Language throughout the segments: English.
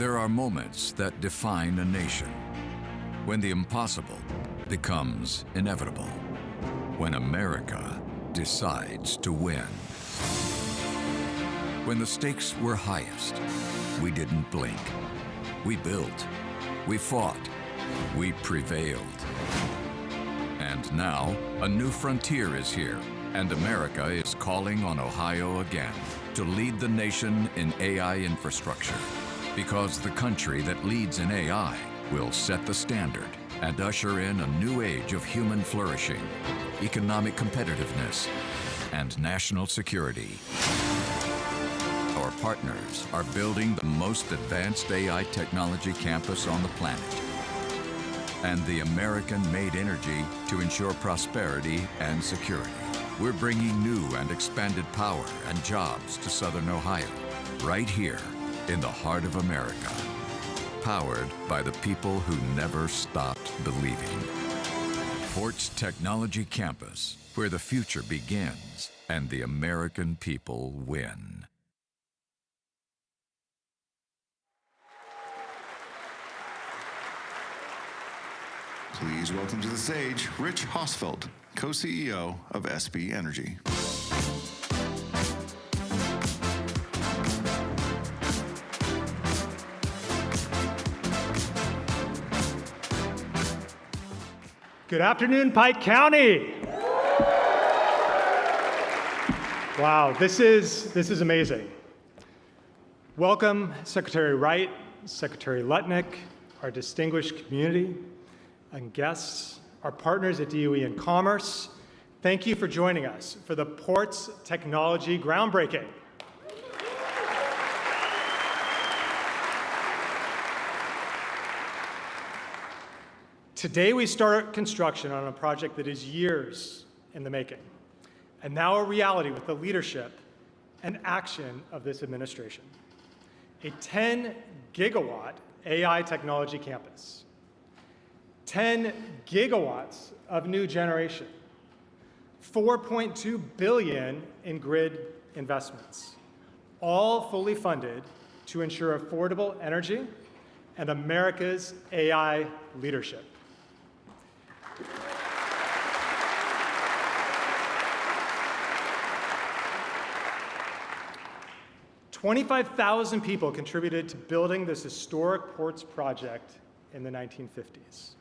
There are moments that define a nation. When the impossible becomes inevitable. When America decides to win. When the stakes were highest, we didn't blink. We built. We fought. We prevailed. And now, a new frontier is here, and America is calling on Ohio again to lead the nation in AI infrastructure. Because the country that leads in AI will set the standard and usher in a new age of human flourishing, economic competitiveness, and national security. Our partners are building the most advanced AI technology campus on the planet, and the American-made energy to ensure prosperity and security. We're bringing new and expanded power and jobs to Southern Ohio, right here in the heart of America. Powered by the people who never stopped believing. Ports Technology Campus, where the future begins and the American people win. Please welcome to the stage Rich Hosfeld, co-CEO of SB Energy. Good afternoon, Pike County. Wow, this is amazing. Welcome, Secretary Wright, Secretary Lutnick, our distinguished community and guests, our partners at DOE and Commerce. Thank you for joining us for the Ports Technology groundbreaking. Today we start construction on a project that is years in the making, and now a reality with the leadership and action of this administration. A 10-gigawatt AI technology campus, 10 gigawatts of new generation, $4.2 billion in grid investments, all fully funded to ensure affordable energy and America's AI leadership. 25,000 people contributed to building this historic ports project in the 1950s.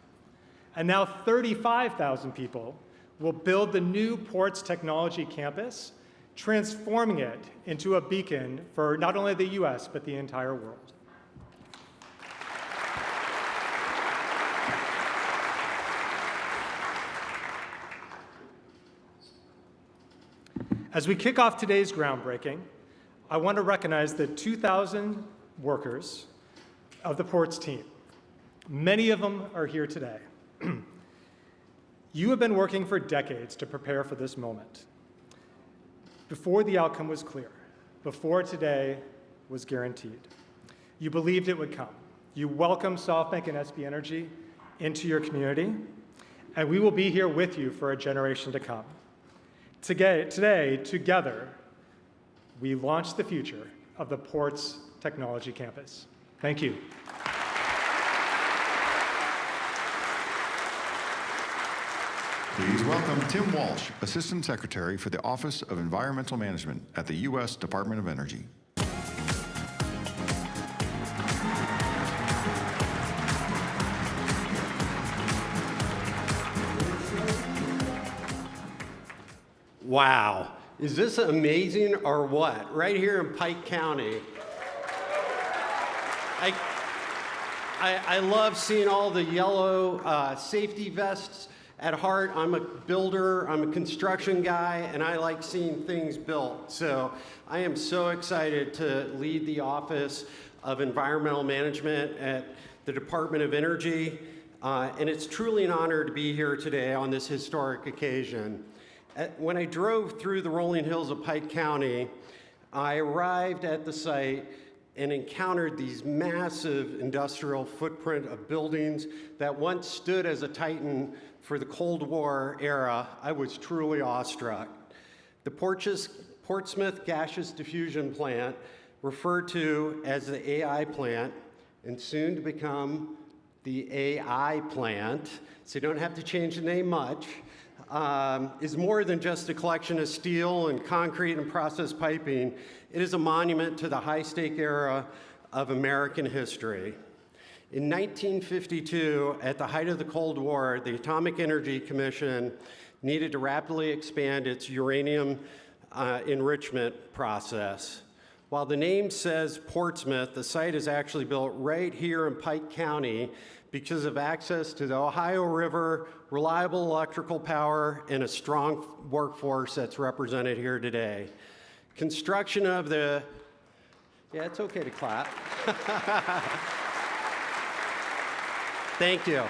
And now 35,000 people will build the new Ports Technology Campus, transforming it into a beacon for not only the US, but the entire world. As we kick off today's groundbreaking, I want to recognize the 2,000 workers of the ports team. Many of them are here today. You have been working for decades to prepare for this moment. Before the outcome was clear, before today was guaranteed, you believed it would come. You welcomed SoftBank and SB Energy into your community, and we will be here with you for a generation to come. Today, together, we launch the future of the Ports Technology Campus. Thank you. Please welcome Tim Walsh, Assistant Secretary for the Office of Environmental Management at the U.S. Department of Energy. Wow, is this amazing or what? Right here in Pike County. I love seeing all the yellow safety vests. At heart, I'm a builder, I'm a construction guy, and I like seeing things built. So I am so excited to lead the Office of Environmental Management at the Department of Energy. And it's truly an honor to be here today on this historic occasion. When I drove through the rolling hills of Pike County, I arrived at the site and encountered these massive industrial footprint of buildings that once stood as a titan for the Cold War era. I was truly awestruck. The Portsmouth Gaseous Diffusion Plant, referred to as the AI plant, and soon to become the AI plant, so you don't have to change the name much, is more than just a collection of steel and concrete and processed piping. It is a monument to the high-stake era of American history. In 1952, at the height of the Cold War, the Atomic Energy Commission needed to rapidly expand its uranium enrichment process. While the name says Portsmouth, the site is actually built right here in Pike County because of access to the Ohio River, reliable electrical power, and a strong workforce that's represented here today. Construction of the, yeah, it's okay to clap. Thank you.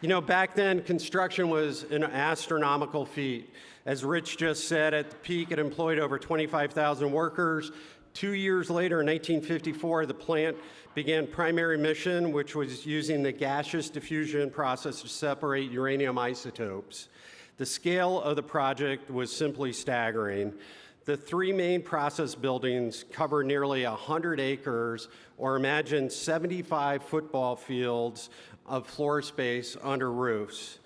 You know, back then, construction was an astronomical feat. As Rich just said, at the peak, it employed over 25,000 workers. 2 years later, in 1954, the plant began primary mission, which was using the gaseous diffusion process to separate uranium isotopes. The scale of the project was simply staggering. The three main process buildings cover nearly 100 acres, or imagine 75 football fields of floor space under roofs.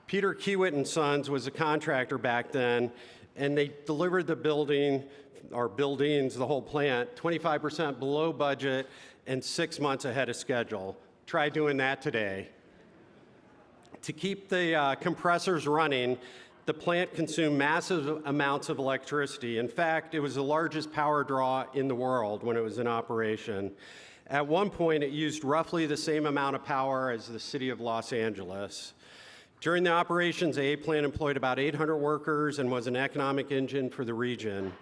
Peter Kiewit and Sons was a contractor back then, and they delivered the building, or buildings, the whole plant, 25% below budget and 6 months ahead of schedule. Try doing that today. To keep the compressors running, the plant consumed massive amounts of electricity. In fact, it was the largest power draw in the world when it was in operation. At one point, it used roughly the same amount of power as the city of Los Angeles. During the operations, the A plant employed about 800 workers and was an economic engine for the region.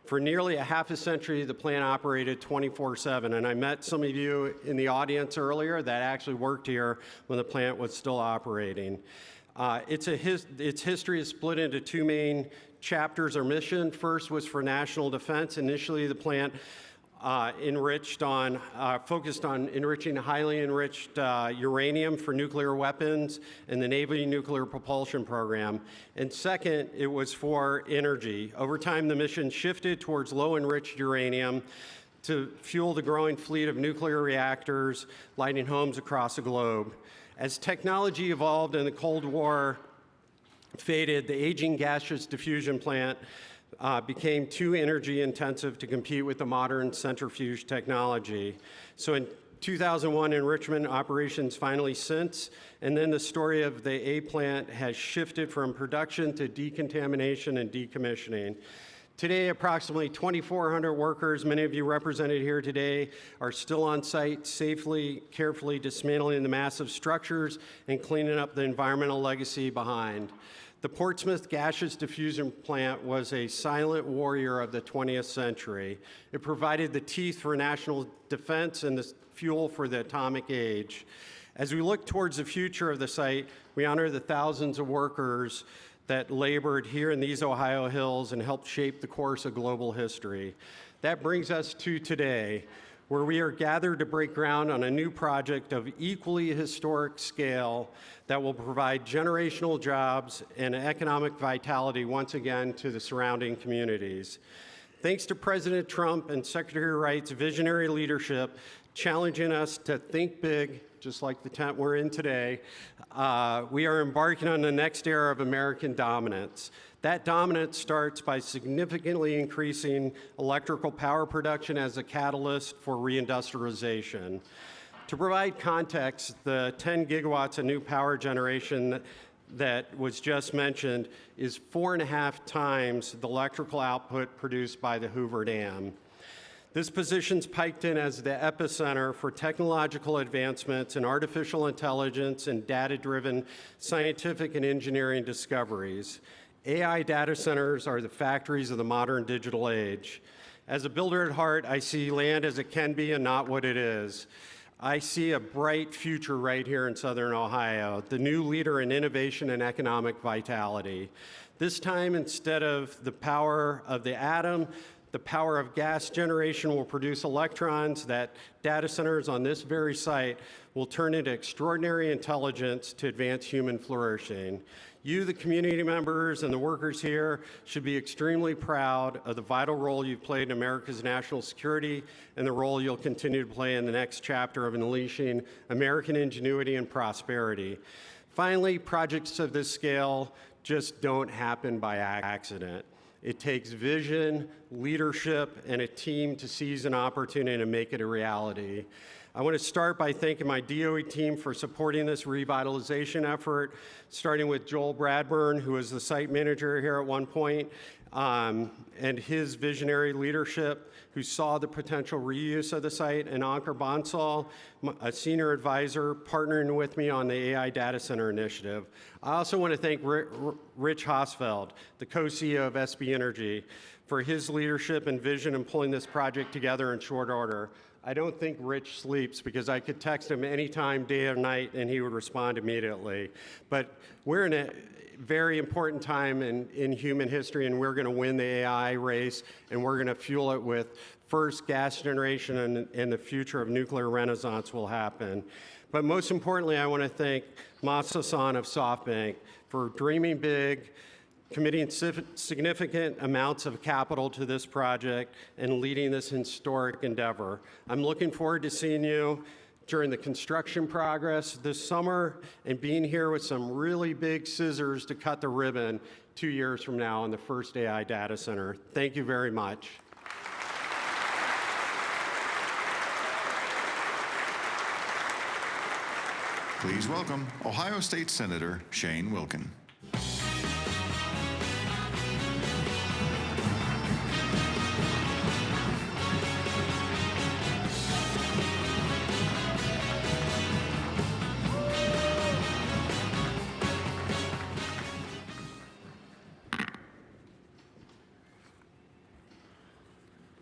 For nearly a half a century, the plant operated 24/7, and I met some of you in the audience earlier that actually worked here when the plant was still operating. Its history is split into two main chapters or mission. First was for national defense. Initially, the plant focused on enriching highly enriched uranium for nuclear weapons and the Navy nuclear propulsion program. And second, it was for energy. Over time, the mission shifted towards low-enriched uranium to fuel the growing fleet of nuclear reactors lighting homes across the globe. As technology evolved and the Cold War faded, the aging gaseous diffusion plant became too energy intensive to compete with the modern centrifuge technology. So in 2001, enrichment operations finally ceased, and then the story of the A plant has shifted from production to decontamination and decommissioning. Today, approximately 2,400 workers, many of you represented here today, are still on site, safely, carefully dismantling the massive structures and cleaning up the environmental legacy behind. The Portsmouth gaseous diffusion plant was a silent warrior of the 20th century. It provided the teeth for national defense and the fuel for the atomic age. As we look towards the future of the site, we honor the thousands of workers that labored here in these Ohio hills and helped shape the course of global history. That brings us to today, where we are gathered to break ground on a new project of equally historic scale that will provide generational jobs and economic vitality once again to the surrounding communities. Thanks to President Trump and Secretary Wright's visionary leadership, challenging us to think big, just like the tent we're in today, we are embarking on the next era of American dominance. That dominance starts by significantly increasing electrical power production as a catalyst for reindustrialization. To provide context, the 10 gigawatts of new power generation that was just mentioned is 4.5 times the electrical output produced by the Hoover Dam. This positions Piketon as the epicenter for technological advancements in artificial intelligence and data-driven scientific and engineering discoveries. AI data centers are the factories of the modern digital age. As a builder at heart, I see land as it can be and not what it is. I see a bright future right here in Southern Ohio, the new leader in innovation and economic vitality. This time, instead of the power of the atom, the power of gas generation will produce electrons that data centers on this very site will turn into extraordinary intelligence to advance human flourishing. You, the community members and the workers here, should be extremely proud of the vital role you've played in America's national security and the role you'll continue to play in the next chapter of unleashing American ingenuity and prosperity. Finally, projects of this scale just don't happen by accident. It takes vision, leadership, and a team to seize an opportunity and make it a reality. I want to start by thanking my DOE team for supporting this revitalization effort, starting with Joel Bradburn, who was the site manager here at one point, and his visionary leadership, who saw the potential reuse of the site, and Ankur Bansal, a senior advisor, partnering with me on the AI data center initiative. I also want to thank Rich Hosfeld, the co-CEO of SB Energy, for his leadership and vision in pulling this project together in short order. I don't think Rich sleeps because I could text him anytime, day or night, and he would respond immediately. But we're in a very important time in human history, and we're going to win the AI race, and we're going to fuel it with first gas generation, and the future of nuclear renaissance will happen. But most importantly, I want to thank Masayoshi Son of SoftBank for dreaming big, committing significant amounts of capital to this project, and leading this historic endeavor. I'm looking forward to seeing you during the construction progress this summer and being here with some really big scissors to cut the ribbon 2 years from now on the first AI data center. Thank you very much. Please welcome Ohio State Senator Shane Wilkin.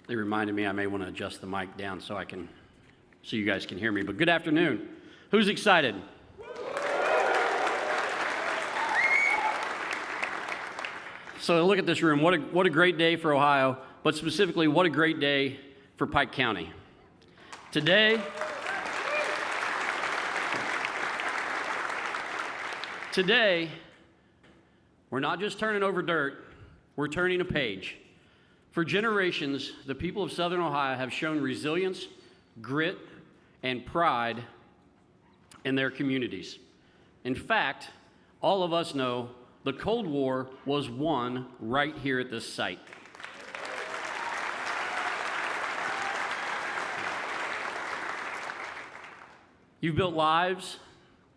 They reminded me I may want to adjust the mic down so you guys can hear me. But good afternoon. Who's excited? So look at this room. What a great day for Ohio, but specifically, what a great day for Pike County. Today, we're not just turning over dirt, we're turning a page. For generations, the people of Southern Ohio have shown resilience, grit, and pride in their communities. In fact, all of us know the Cold War was won right here at this site. You've built lives,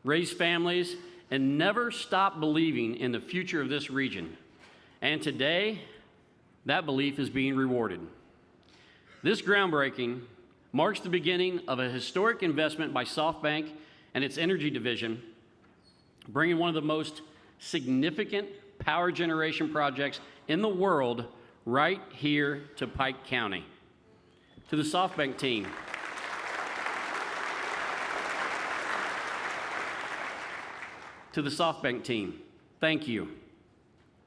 raised families, and never stopped believing in the future of this region. And today, that belief is being rewarded. This groundbreaking marks the beginning of a historic investment by SoftBank and its energy division, bringing one of the most significant power generation projects in the world right here to Pike County. To the SoftBank team, thank you.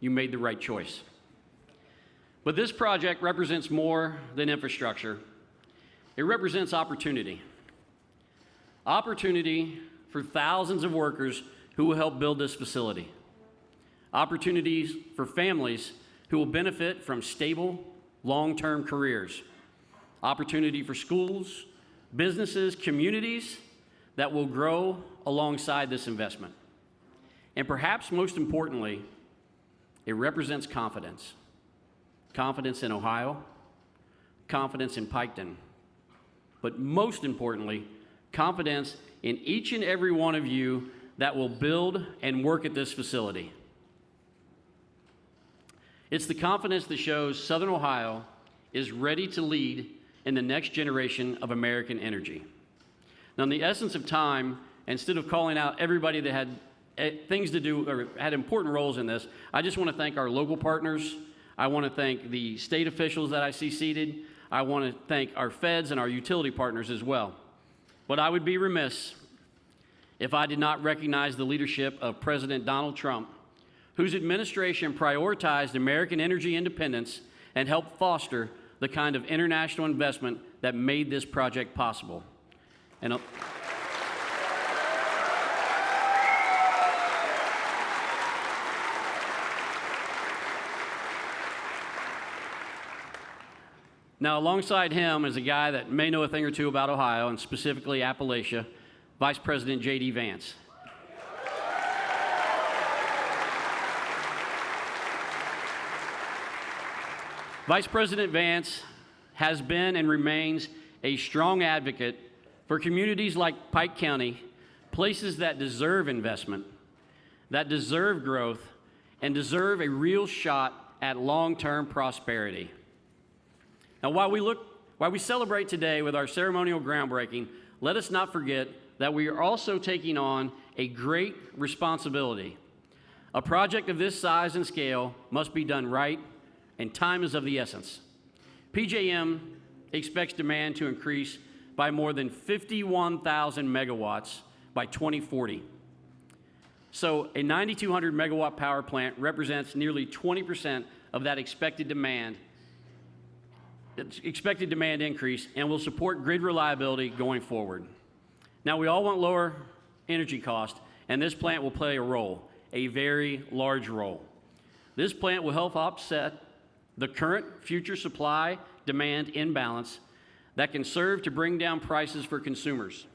You made the right choice. But this project represents more than infrastructure. It represents opportunity. Opportunity for thousands of workers who will help build this facility. Opportunities for families who will benefit from stable, long-term careers. Opportunity for schools, businesses, communities that will grow alongside this investment. And perhaps most importantly, it represents confidence. Confidence in Ohio, confidence in Piketon, but most importantly, confidence in each and every one of you that will build and work at this facility. It's the confidence that shows Southern Ohio is ready to lead in the next generation of American energy. Now, in the essence of time, instead of calling out everybody that had things to do or had important roles in this, I just want to thank our local partners. I want to thank the state officials that I see seated. I want to thank our feds and our utility partners as well. But I would be remiss if I did not recognize the leadership of President Donald Trump, whose administration prioritized American energy independence and helped foster the kind of international investment that made this project possible. And Now, alongside him is a guy that may know a thing or two about Ohio, and specifically Appalachia, Vice President J.D. Vance. Vice President Vance has been and remains a strong advocate for communities like Pike County, places that deserve investment, that deserve growth, and deserve a real shot at long-term prosperity. Now, while we celebrate today with our ceremonial groundbreaking, let us not forget that we are also taking on a great responsibility. A project of this size and scale must be done right, and time is of the essence. PJM expects demand to increase by more than 51,000 megawatts by 2040. So a 9,200 megawatt power plant represents nearly 20% of that expected demand increase and will support grid reliability going forward. Now, we all want lower energy costs, and this plant will play a role, a very large role. This plant will help offset the current future supply-demand imbalance that can serve to bring down prices for consumers.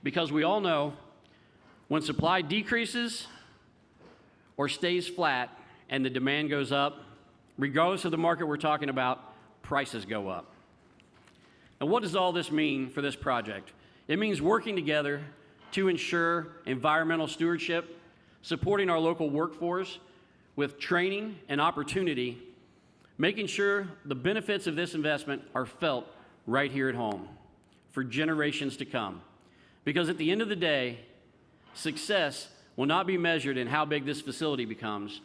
Because we all know when supply decreases or stays flat and the demand goes up, regardless of the market we're talking about, prices go up. And what does all this mean for this project? It means working together to ensure environmental stewardship, supporting our local workforce with training and opportunity, making sure the benefits of this investment are felt right here at home for generations to come. Because at the end of the day, success will not be measured in how big this facility becomes.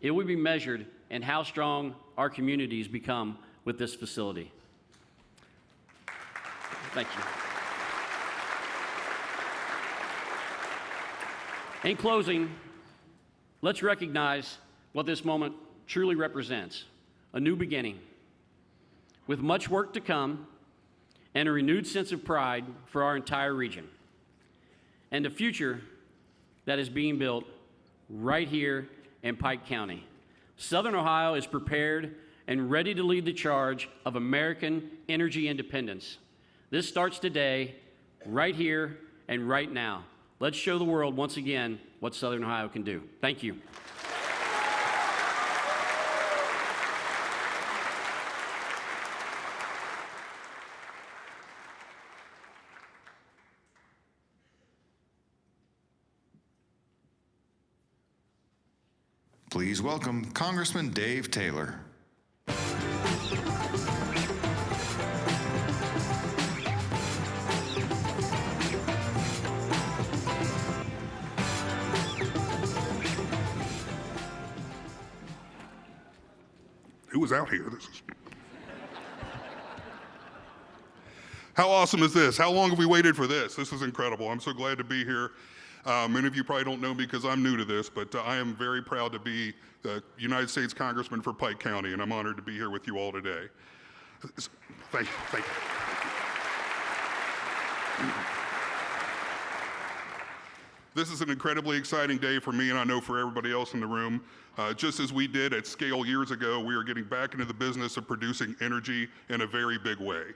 It will be measured in how strong our communities become with this facility. Thank you. In closing, let's recognize what this moment truly represents, a new beginning, with much work to come and a renewed sense of pride for our entire region, and a future that is being built right here in Pike County. Southern Ohio is prepared and ready to lead the charge of American energy independence. This starts today, right here and right now. Let's show the world once again what Southern Ohio can do. Thank you. Please welcome Congressman Dave Taylor. Who was out here? How awesome is this? How long have we waited for this? This is incredible. I'm so glad to be here. Many of you probably don't know me because I'm new to this, but I am very proud to be the United States Congressman for Pike County, and I'm honored to be here with you all today. Thank you. Thank you. This is an incredibly exciting day for me, and I know for everybody else in the room. Just as we did at scale years ago, we are getting back into the business of producing energy in a very big way.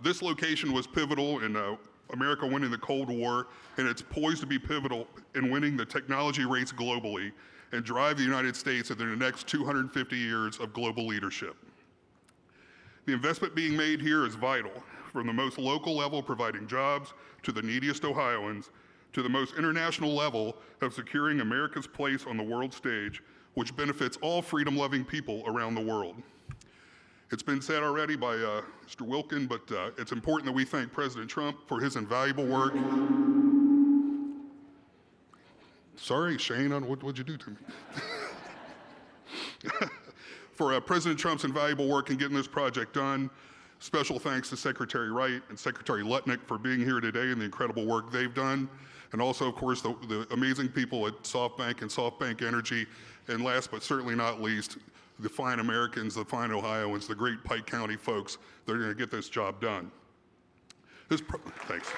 This location was pivotal in America winning the Cold War, and it's poised to be pivotal in winning the technology race globally and drive the United States into the next 250 years of global leadership. The investment being made here is vital, from the most local level providing jobs to the neediest Ohioans, to the most international level of securing America's place on the world stage, which benefits all freedom-loving people around the world. It's been said already by Mr. Wilkin, but it's important that we thank President Trump for his invaluable work. Sorry, Shane, what'd you do to me? For President Trump's invaluable work in getting this project done. Special thanks to Secretary Wright and Secretary Lutnick for being here today and the incredible work they've done. And also, of course, the amazing people at SoftBank and SoftBank Energy. And last but certainly not least, the fine Americans, the fine Ohioans, the great Pike County folks that are going to get this job done. Thanks.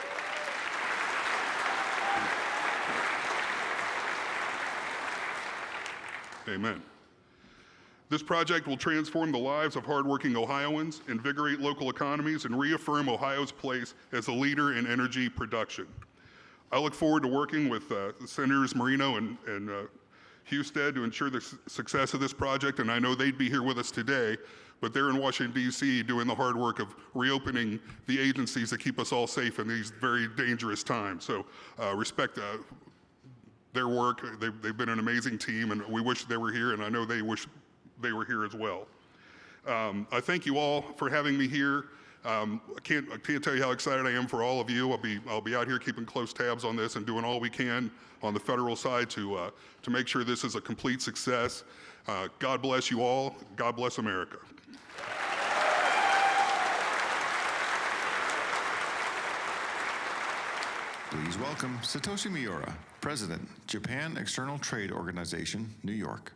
Amen. This project will transform the lives of hardworking Ohioans, invigorate local economies, and reaffirm Ohio's place as a leader in energy production. I look forward to working with Senators Marino and Husted to ensure the success of this project, and I know they'd be here with us today, but they're in Washington, D.C. doing the hard work of reopening the agencies that keep us all safe in these very dangerous times. So respect their work. They've been an amazing team, and we wish they were here, and I know they wish they were here as well. I thank you all for having me here. I can't tell you how excited I am for all of you. I'll be out here keeping close tabs on this and doing all we can on the federal side to make sure this is a complete success. God bless you all. God bless America. Please welcome Satoshi Miura, President, Japan External Trade Organization, New York.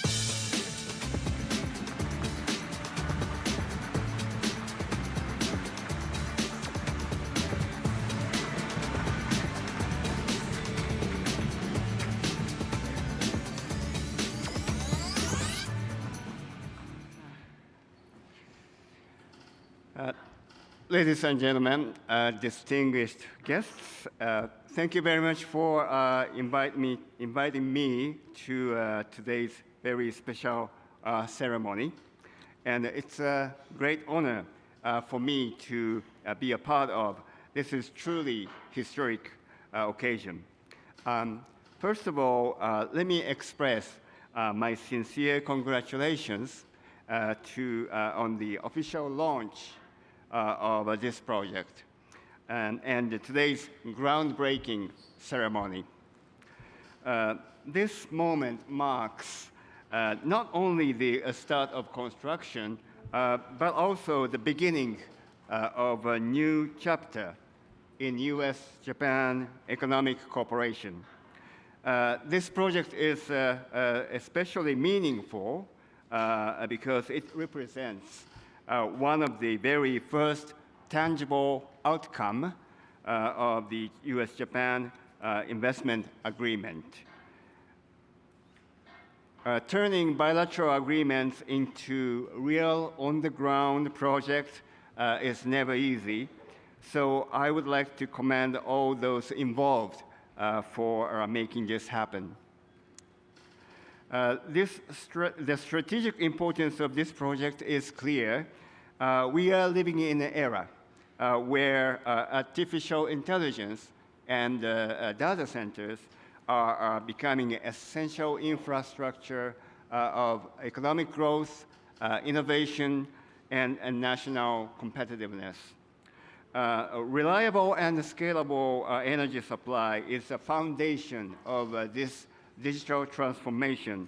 Ladies and gentlemen, distinguished guests, thank you very much for inviting me to today's very special ceremony. And it's a great honor for me to be a part of. This is truly historic occasion. First of all, let me express my sincere congratulations on the official launch of this project and today's groundbreaking ceremony. This moment marks not only the start of construction, but also the beginning of a new chapter in U.S.-Japan economic cooperation. This project is especially meaningful because it represents one of the very first tangible outcome of the U.S.-Japan investment agreement. Turning bilateral agreements into real on-the-ground projects is never easy, so I would like to commend all those involved for making this happen. The strategic importance of this project is clear. We are living in an era where artificial intelligence and data centers are becoming essential infrastructure of economic growth, innovation, and national competitiveness. Reliable and scalable energy supply is the foundation of this digital transformation.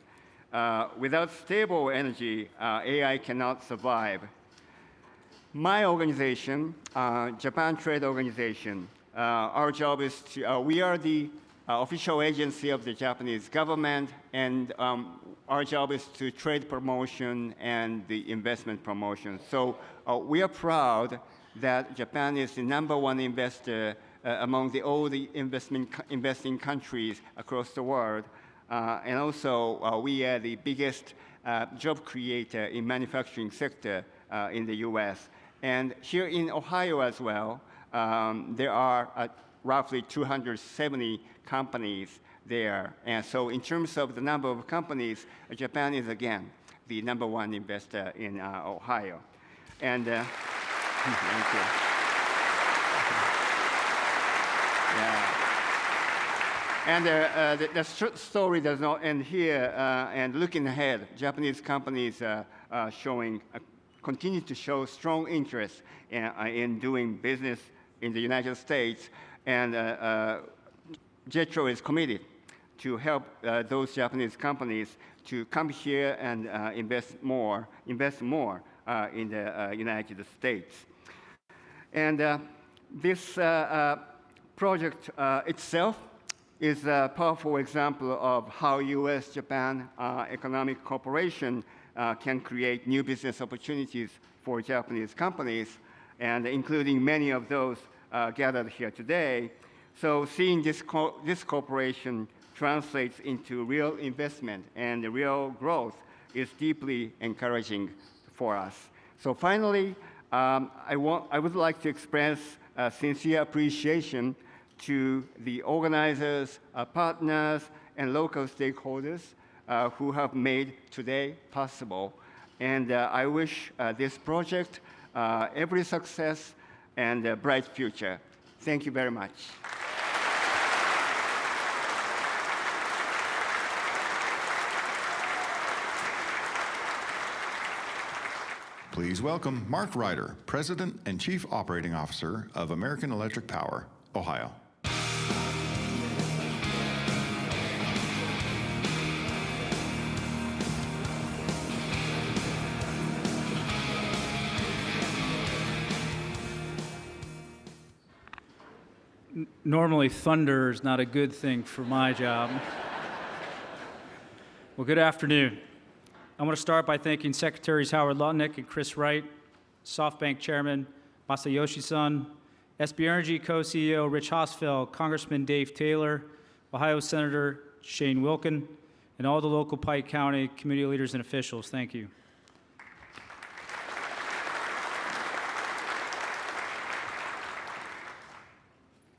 Without stable energy, AI cannot survive. My organization, Japan Trade Organization, our job is to, we are the official agency of the Japanese government, and our job is to trade promotion and the investment promotion. So we are proud that Japan is the #1 investor among all the investing countries across the world. And also, we are the biggest job creator in manufacturing sector in the U.S. And here in Ohio as well, there are roughly 270 companies there. And so in terms of the number of companies, Japan is, again, the #1 investor in Ohio. And thank you. Yeah. And the story does not end here. And looking ahead, Japanese companies continue to show strong interest in doing business in the United States. And JETRO is committed to help those Japanese companies to come here and invest more in the United States. And this project itself is a powerful example of how U.S.-Japan economic cooperation can create new business opportunities for Japanese companies, and including many of those gathered here today. So seeing this cooperation translates into real investment and real growth is deeply encouraging for us. So finally, I would like to express sincere appreciation to the organizers, partners, and local stakeholders who have made today possible. And I wish this project every success and a bright future. Thank you very much. Please welcome Mark Ryder, President and Chief Operating Officer of American Electric Power, Ohio. Normally, thunder is not a good thing for my job. Well, good afternoon. I want to start by thanking Secretaries Howard Lutnick and Chris Wright, SoftBank Chairman Masayoshi Son, SB Energy Co-CEO Rich Hosfeld, Congressman Dave Taylor, Ohio Senator Shane Wilkin, and all the local Pike County community leaders and officials. Thank you.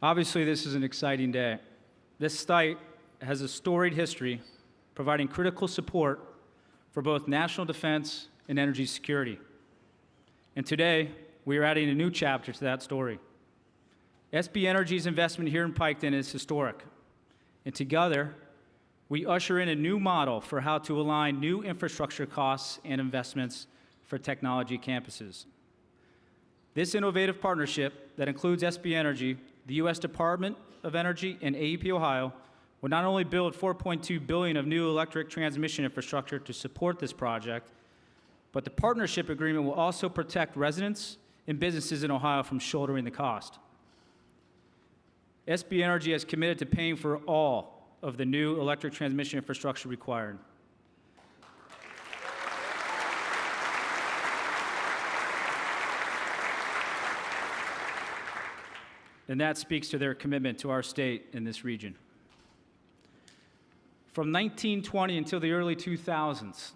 Obviously, this is an exciting day. This site has a storied history providing critical support for both national defense and energy security. And today, we are adding a new chapter to that story. SB Energy's investment here in Piketon is historic. And together, we usher in a new model for how to align new infrastructure costs and investments for technology campuses. This innovative partnership that includes SB Energy, the U.S. Department of Energy, and AEP Ohio will not only build $4.2 billion of new electric transmission infrastructure to support this project, but the partnership agreement will also protect residents and businesses in Ohio from shouldering the cost. SB Energy has committed to paying for all of the new electric transmission infrastructure required. And that speaks to their commitment to our state in this region. From 1920 until the early 2000s,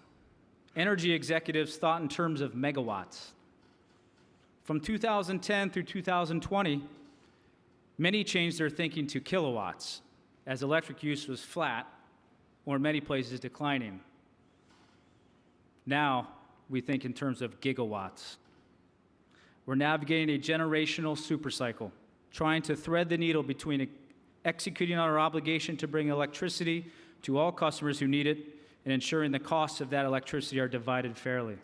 energy executives thought in terms of megawatts. From 2010 through 2020, many changed their thinking to kilowatts, as electric use was flat, or in many places declining. Now, we think in terms of gigawatts. We're navigating a generational supercycle, trying to thread the needle between executing on our obligation to bring electricity to all customers who need it and ensuring the costs of that electricity are divided fairly.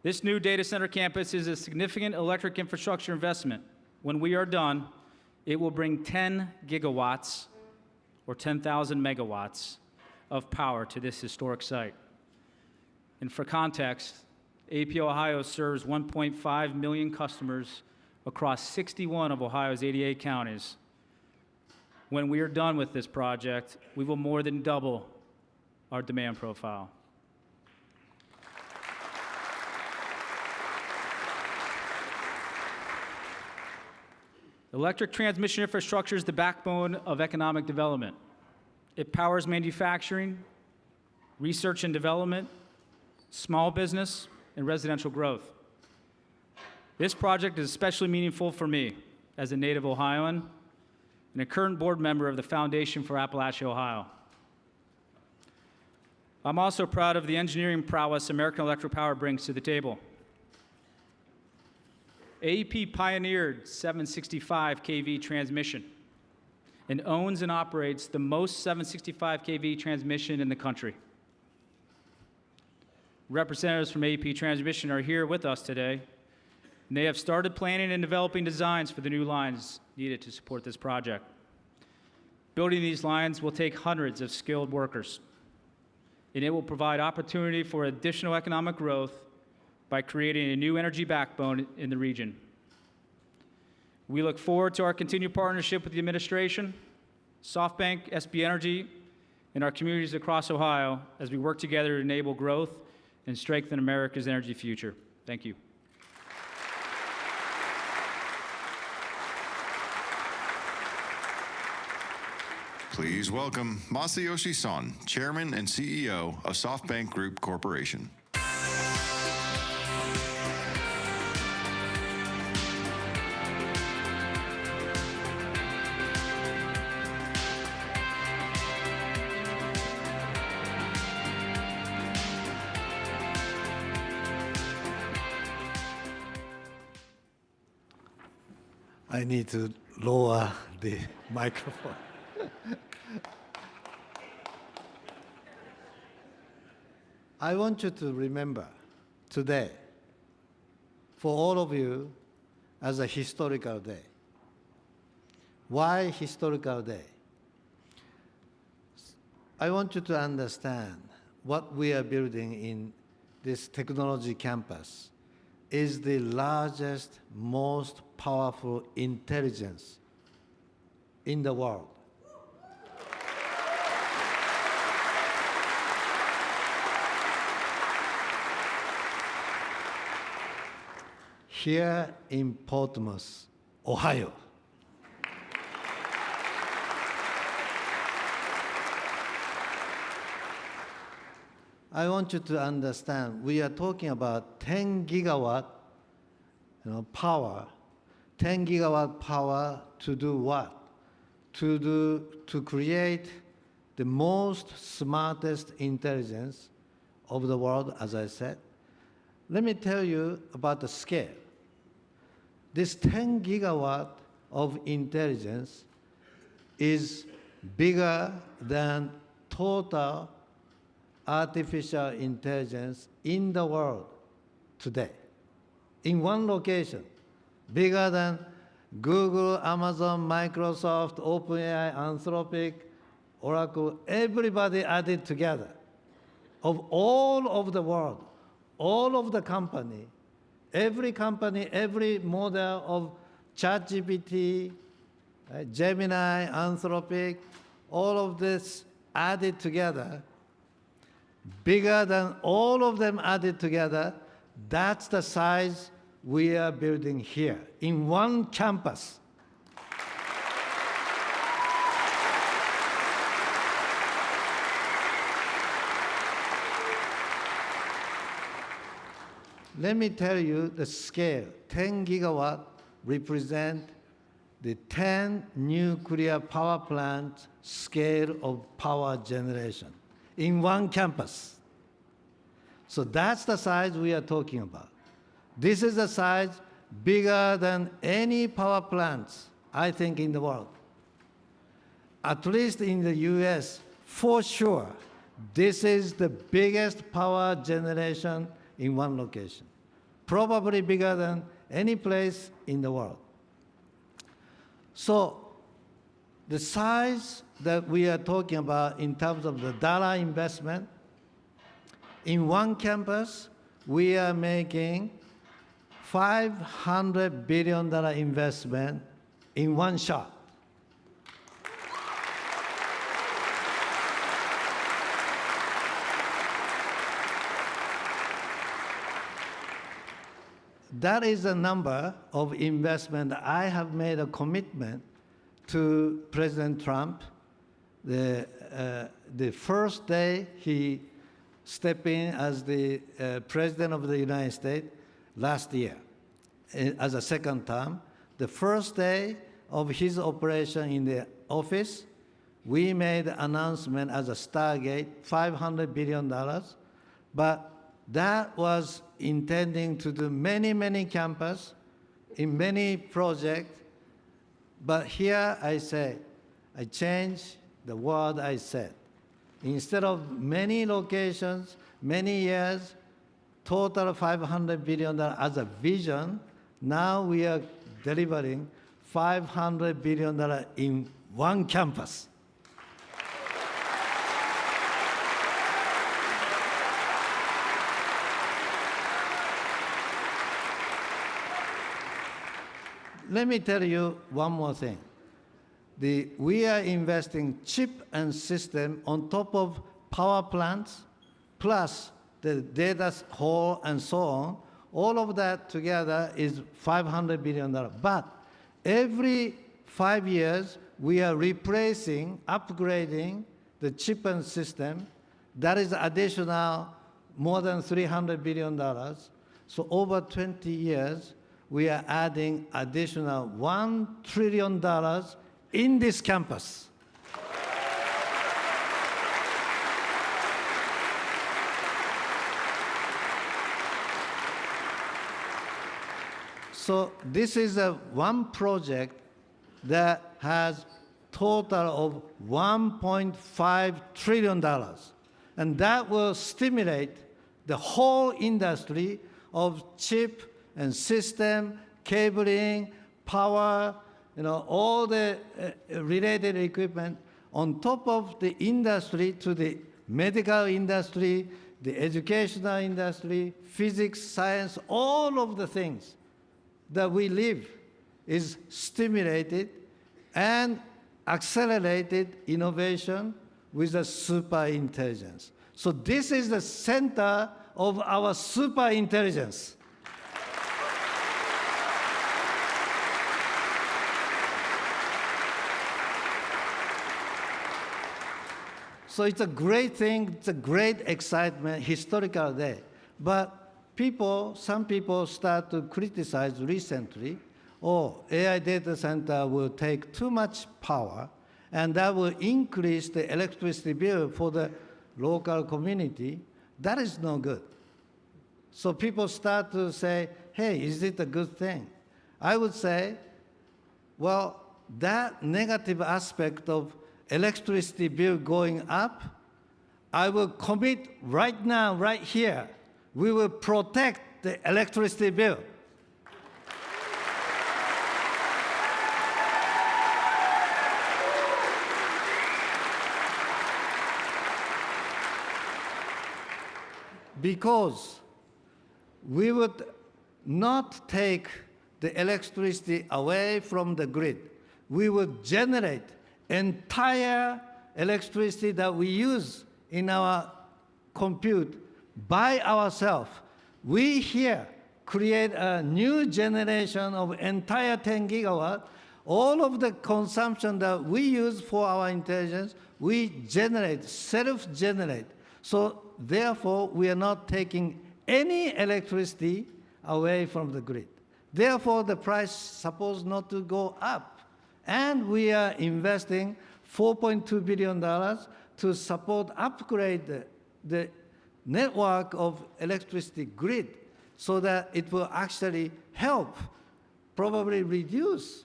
This new data center campus is a significant electric infrastructure investment. When we are done, it will bring 10 gigawatts, or 10,000 megawatts, of power to this historic site. And for context, AEP Ohio serves 1.5 million customers across 61 of Ohio's 88 counties. When we are done with this project, we will more than double our demand profile. Electric transmission infrastructure is the backbone of economic development. It powers manufacturing, research and development, small business, and residential growth. This project is especially meaningful for me as a native Ohioan and a current board member of the Foundation for Appalachia, Ohio. I'm also proud of the engineering prowess American Electric Power brings to the table. AEP pioneered 765 kV transmission and owns and operates the most 765 kV transmission in the country. Representatives from AEP Transmission are here with us today, and they have started planning and developing designs for the new lines needed to support this project. Building these lines will take hundreds of skilled workers, and it will provide opportunity for additional economic growth by creating a new energy backbone in the region. We look forward to our continued partnership with the administration, SoftBank, SB Energy, and our communities across Ohio as we work together to enable growth and strengthen America's energy future. Thank you. Please welcome Masayoshi Son, Chairman and CEO of SoftBank Group Corporation. I need to lower the microphone. I want you to remember today, for all of you, as a historical day. Why historical day? I want you to understand what we are building in this technology campus is the largest, most powerful intelligence in the world. Here in Portsmouth, Ohio. I want you to understand, we are talking about 10 gigawatt power. 10 gigawatt power to do what? To create the most smartest intelligence of the world, as I said. Let me tell you about the scale. This 10 gigawatt of intelligence is bigger than total artificial intelligence in the world today. In one location, bigger than Google, Amazon, Microsoft, OpenAI, Anthropic, Oracle, everybody added together, of all of the world, all of the company, every model of ChatGPT, Gemini, Anthropic, all of this added together, bigger than all of them added together, that's the size we are building here in one campus. Let me tell you the scale. 10 gigawatt represent the 10 nuclear power plant scale of power generation in one campus. So that's the size we are talking about. This is the size bigger than any power plants, I think, in the world. At least in the US, for sure, this is the biggest power generation in one location, probably bigger than any place in the world. So the size that we are talking about in terms of the dollar investment, in one campus, we are making $500 billion investment in one shot. That is the number of investment I have made a commitment to President Trump. The first day he stepped in as the President of the United States last year, as a second term, the first day of his operation in the office, we made an announcement as a Stargate, $500 billion, but that was intending to do many, many campuses in many projects. But here I say, I changed the word I said. Instead of many locations, many years, total $500 billion as a vision, now we are delivering $500 billion in one campus. Let me tell you one more thing. We are investing chip and system on top of power plants, plus the data hall and so on. All of that together is $500 billion. But every 5 years, we are replacing, upgrading the chip and system. That is additional more than $300 billion. So over 20 years, we are adding additional $1 trillion in this campus. So this is one project that has total of $1.5 trillion. And that will stimulate the whole industry of chip and system, cabling, power, all the related equipment on top of the industry to the medical industry, the educational industry, physics, science, all of the things that we live is stimulated and accelerated innovation with a super intelligence. So this is the center of our super intelligence. So it's a great thing, it's a great excitement, historical day. But some people start to criticize recently, AI data center will take too much power, and that will increase the electricity bill for the local community. That is no good. So people start to say, hey, is it a good thing? I would say, well, that negative aspect of electricity bill going up, I will commit right now, right here, we will protect the electricity bill. Because we would not take the electricity away from the grid. We would generate entire electricity that we use in our compute by ourselves. We here create a new generation of entire 10 gigawatt. All of the consumption that we use for our intelligence, we generate, self-generate. So therefore, we are not taking any electricity away from the grid. Therefore, the price is supposed not to go up. And we are investing $4.2 billion to support, upgrade the network of electricity grid so that it will actually help, probably reduce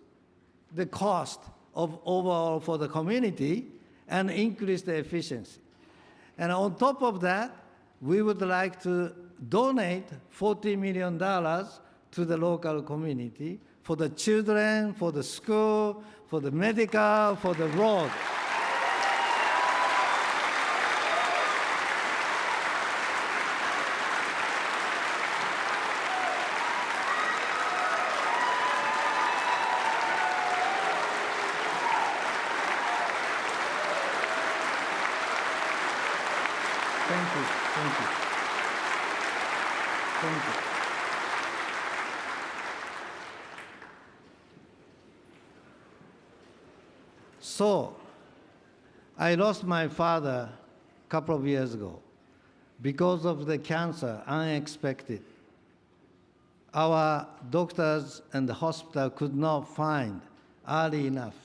the cost of overall for the community and increase the efficiency. And on top of that, we would like to donate $40 million to the local community for the children, for the school, for the medical, for the road. Thank you. Thank you. Thank you. So, I lost my father a couple of years ago because of the cancer, unexpected. Our doctors and the hospital could not find early enough.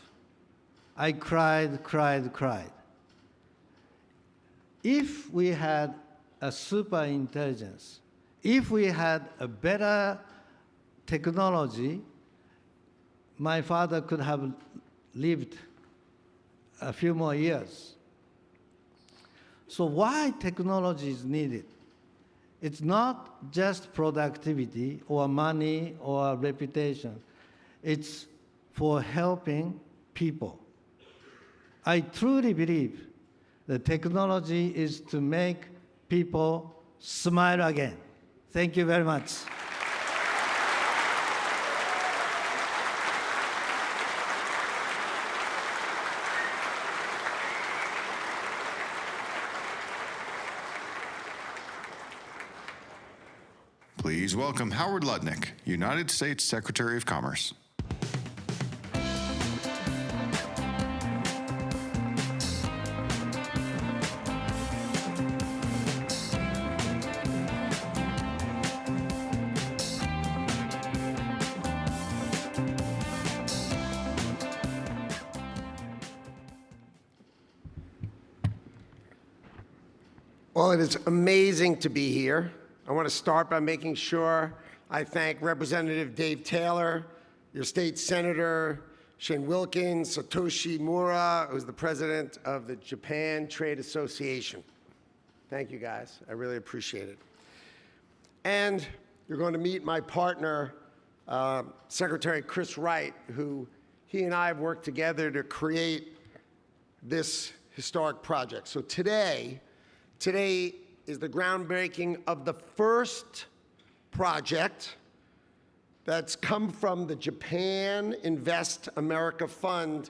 I cried. If we had a super intelligence, if we had a better technology, my father could have lived a few more years. So why technology is needed? It's not just productivity or money or reputation. It's for helping people. I truly believe that technology is to make people smile again. Thank you very much. Please welcome Howard Lutnick, United States Secretary of Commerce. Well, it is amazing to be here. I want to start by making sure I thank Representative Dave Taylor, your state senator, Shane Wilkins, Satoshi Mura, who's the president of the Japan Trade Association. Thank you, guys. I really appreciate it. And you're going to meet my partner, Secretary Chris Wright, who he and I have worked together to create this historic project. So today is the groundbreaking of the first project that's come from the Japan Invest America Fund,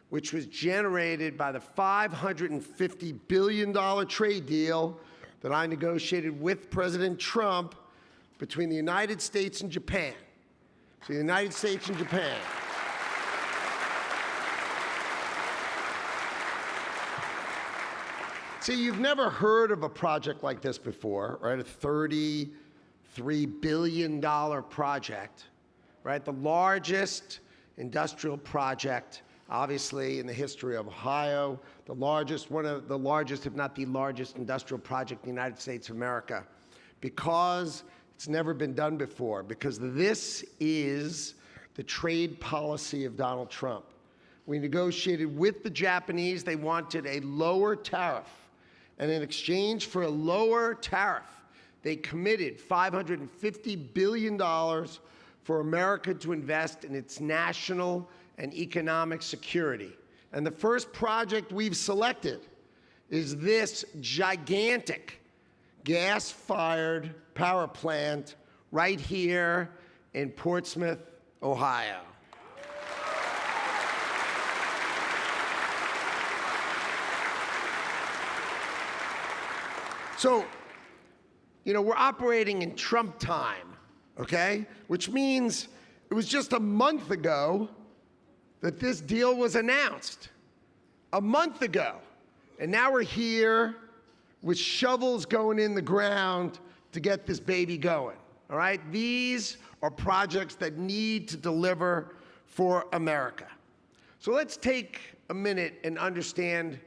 which was generated by the $550 billion trade deal that I negotiated with President Trump between the United States and Japan. So the United States and Japan. See, you've never heard of a project like this before, right? A $33 billion project, right? The largest industrial project, obviously, in the history of Ohio, the largest, one of the largest, if not the largest industrial project in the United States of America, because it's never been done before, because this is the trade policy of Donald Trump. We negotiated with the Japanese. They wanted a lower tariff. And in exchange for a lower tariff, they committed $550 billion for America to invest in its national and economic security. And the first project we've selected is this gigantic gas-fired power plant right here in Portsmouth, Ohio. So, you know, we're operating in Trump time, okay? Which means it was just a month ago that this deal was announced. A month ago. And now we're here with shovels going in the ground to get this baby going, all right? These are projects that need to deliver for America. So let's take a minute and understand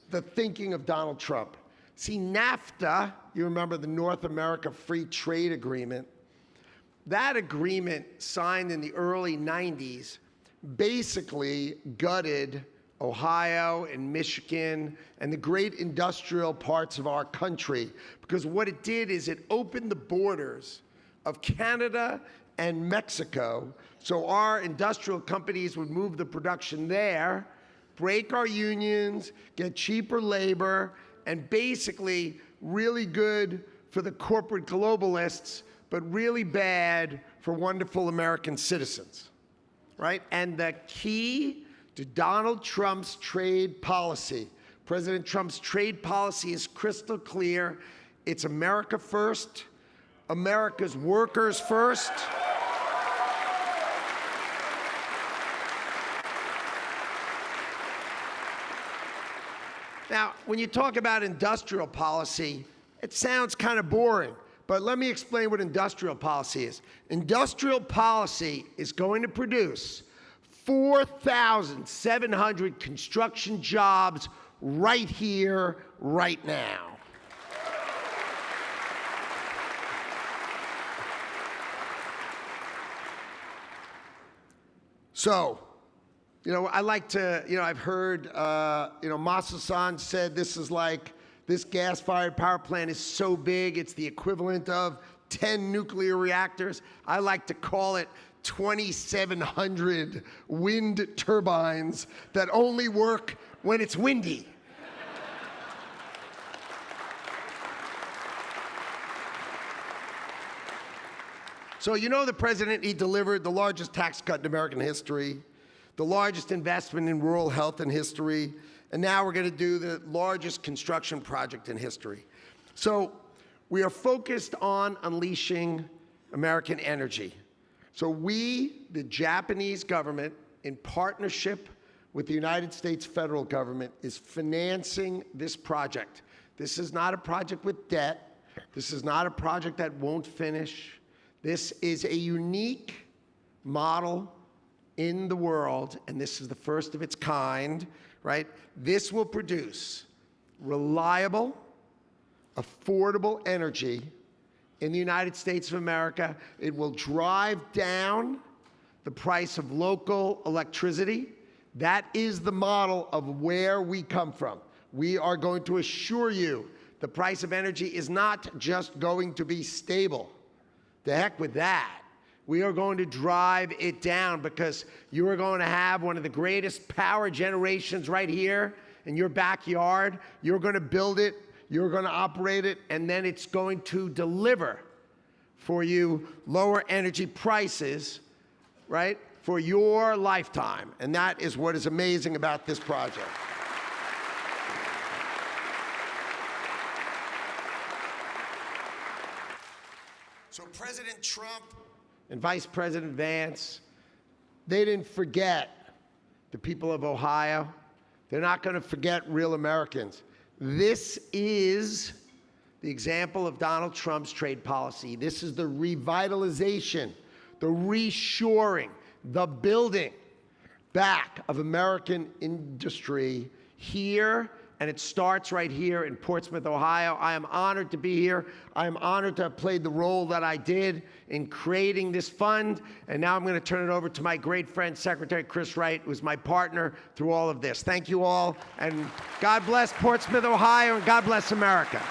the thinking of Donald Trump. See, NAFTA, you remember the North America Free Trade Agreement, that agreement signed in the early 90s basically gutted Ohio and Michigan and the great industrial parts of our country, because what it did is it opened the borders of Canada and Mexico so our industrial companies would move the production there, break our unions, get cheaper labor, and basically really good for the corporate globalists, but really bad for wonderful American citizens, right? And the key to Donald Trump's trade policy, President Trump's trade policy is crystal clear. It's America first, America's workers first. Now, when you talk about industrial policy, it sounds kind of boring, but let me explain what industrial policy is. Industrial policy is going to produce 4,700 construction jobs right here, right now. So, you know, I like to, you know, I've heard, Masayoshi Son said this gas-fired power plant is so big, it's the equivalent of 10 nuclear reactors. I like to call it 2,700 wind turbines that only work when it's windy. So you know the president, he delivered the largest tax cut in American history, the largest investment in rural health in history, and now we're going to do the largest construction project in history. So we are focused on unleashing American energy. So we, the Japanese government, in partnership with the United States federal government, is financing this project. This is not a project with debt. This is not a project that won't finish. This is a unique model in the world, and this is the first of its kind, right? This will produce reliable, affordable energy in the United States of America. It will drive down the price of local electricity. That is the model of where we come from. We are going to assure you the price of energy is not just going to be stable. The heck with that. We are going to drive it down because you are going to have one of the greatest power generations right here in your backyard. You're going to build it, you're going to operate it, and then it's going to deliver for you lower energy prices, right, for your lifetime. And that is what is amazing about this project. So President Trump and Vice President Vance, they didn't forget the people of Ohio. They're not going to forget real Americans. This is the example of Donald Trump's trade policy. This is the revitalization, the reshoring, the building back of American industry here, and it starts right here in Portsmouth, Ohio. I am honored to be here. I am honored to have played the role that I did in creating this fund, and now I'm going to turn it over to my great friend, Secretary Chris Wright, who's my partner through all of this. Thank you all, and God bless Portsmouth, Ohio, and God bless America.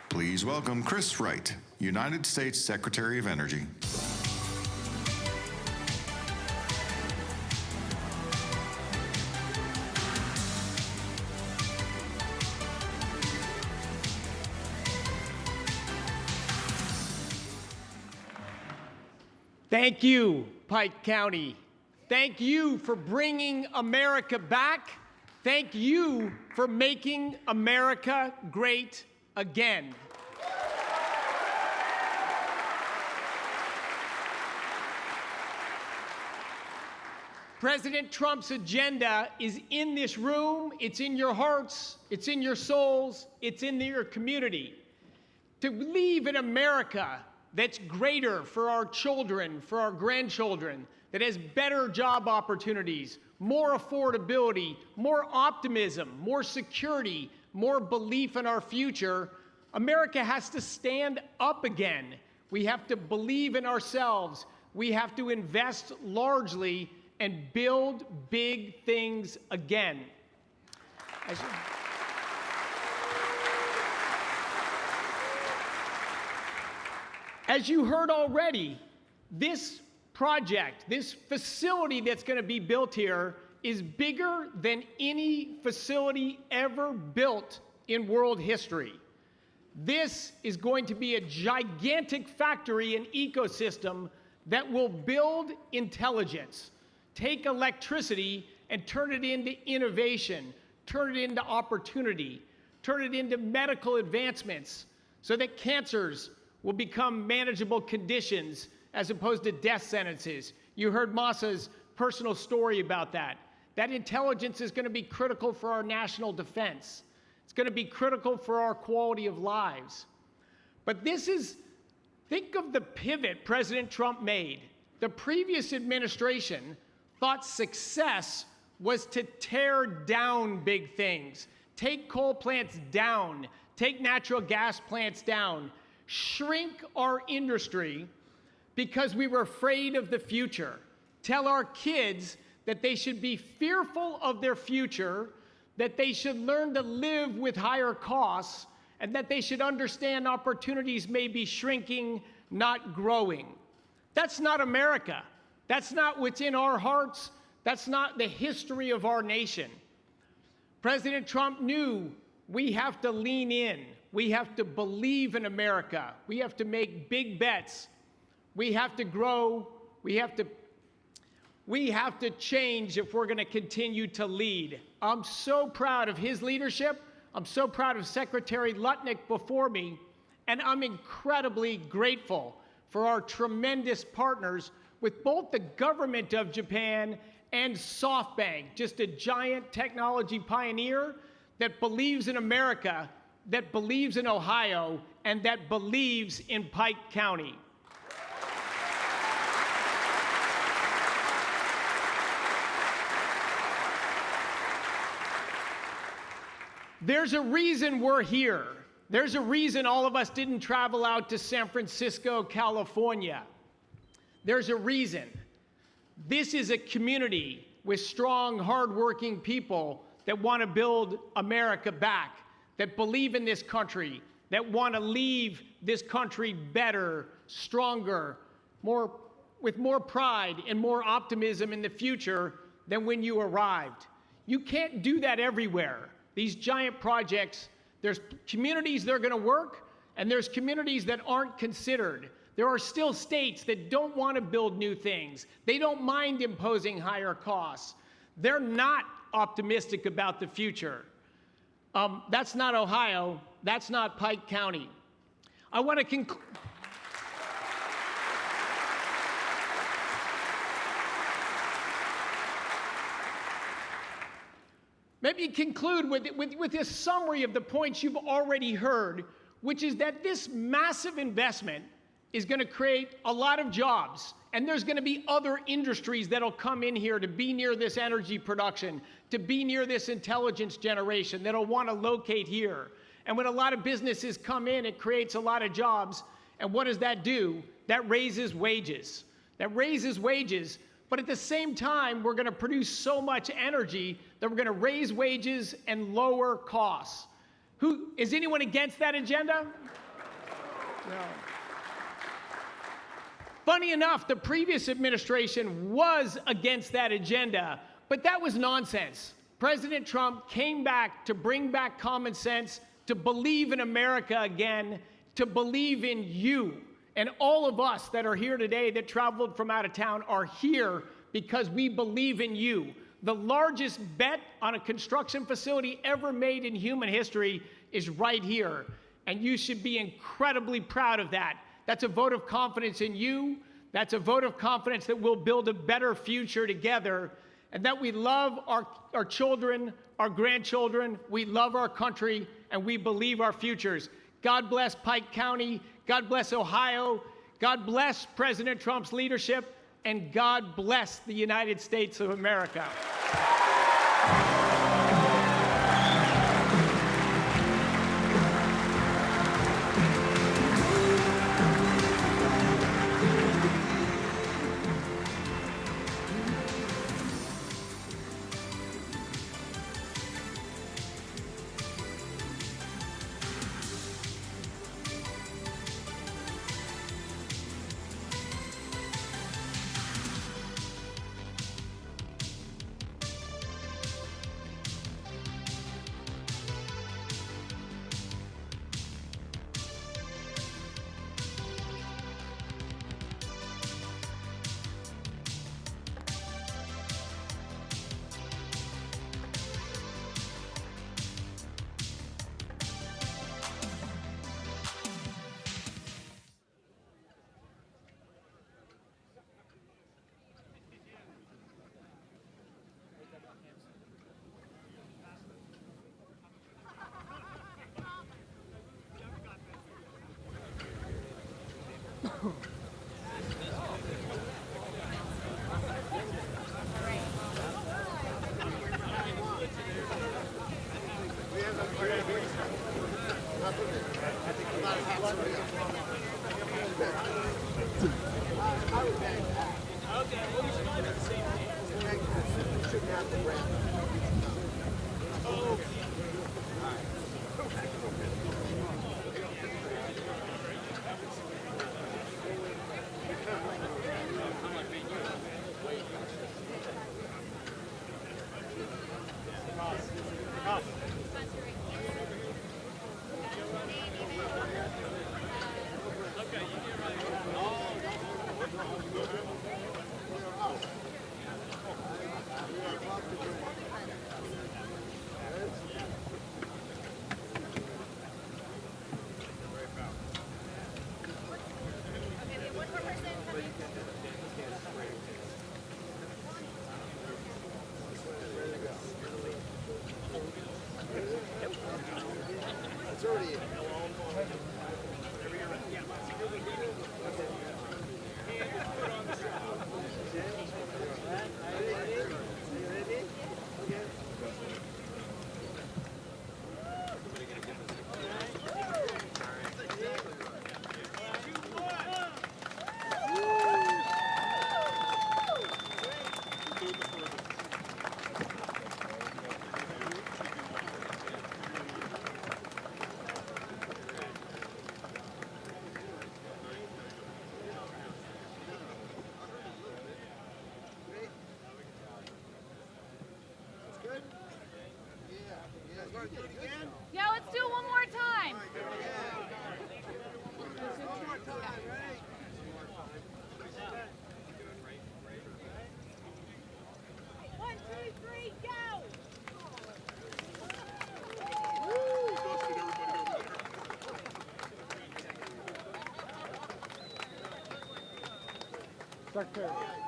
Please welcome Chris Wright, United States Secretary of Energy. Thank you, Pike County. Thank you for bringing America back. Thank you for making America great again. President Trump's agenda is in this room, it's in your hearts, it's in your souls, it's in your community. To believe in America that's greater for our children, for our grandchildren, that has better job opportunities, more affordability, more optimism, more security, more belief in our future, America has to stand up again. We have to believe in ourselves. We have to invest largely and build big things again. As you heard already, this project, this facility that's going to be built here is bigger than any facility ever built in world history. This is going to be a gigantic factory and ecosystem that will build intelligence, take electricity and turn it into innovation, turn it into opportunity, turn it into medical advancements so that cancers will become manageable conditions as opposed to death sentences. You heard Masa's personal story about that. That intelligence is going to be critical for our national defense. It's going to be critical for our quality of lives. But this is, think of the pivot President Trump made. The previous administration thought success was to tear down big things, take coal plants down, take natural gas plants down, shrink our industry because we were afraid of the future. Tell our kids that they should be fearful of their future, that they should learn to live with higher costs, and that they should understand opportunities may be shrinking, not growing. That's not America. That's not what's in our hearts. That's not the history of our nation. President Trump knew we have to lean in. We have to believe in America. We have to make big bets. We have to grow. We have to change if we're going to continue to lead. I'm so proud of his leadership. I'm so proud of Secretary Lutnick before me, and I'm incredibly grateful for our tremendous partners with both the government of Japan and SoftBank, just a giant technology pioneer that believes in America, that believes in Ohio, and that believes in Pike County. There's a reason we're here. There's a reason all of us didn't travel out to San Francisco, California. There's a reason. This is a community with strong, hardworking people that want to build America back, that believe in this country, that want to leave this country better, stronger, with more pride and more optimism in the future than when you arrived. You can't do that everywhere. These giant projects, there's communities that are going to work, and there's communities that aren't considered. There are still states that don't want to build new things. They don't mind imposing higher costs. They're not optimistic about the future. That's not Ohio. That's not Pike County. I want to conclude. Maybe conclude with this summary of the points you've already heard, which is that this massive investment is going to create a lot of jobs, and there's going to be other industries that'll come in here to be near this energy production, to be near this intelligence generation, that'll want to locate here. And when a lot of businesses come in, it creates a lot of jobs. And what does that do? That raises wages. That raises wages. But at the same time, we're going to produce so much energy that we're going to raise wages and lower costs. Is anyone against that agenda? No. Funny enough, the previous administration was against that agenda, but that was nonsense. President Trump came back to bring back common sense, to believe in America again, to believe in you. And all of us that are here today that traveled from out of town are here because we believe in you. The largest bet on a construction facility ever made in human history is right here. And you should be incredibly proud of that. That's a vote of confidence in you. That's a vote of confidence that we'll build a better future together, and that we love our children, our grandchildren, we love our country, and we believe our futures. God bless Pike County. God bless Ohio. God bless President Trump's leadership, and God bless the United States of America. Yeah, let's do it one more time. One, two, three, go! Secretary.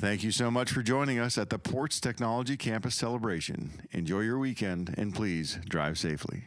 Thank you so much for joining us at the Ports Technology Campus Celebration. Enjoy your weekend and please drive safely.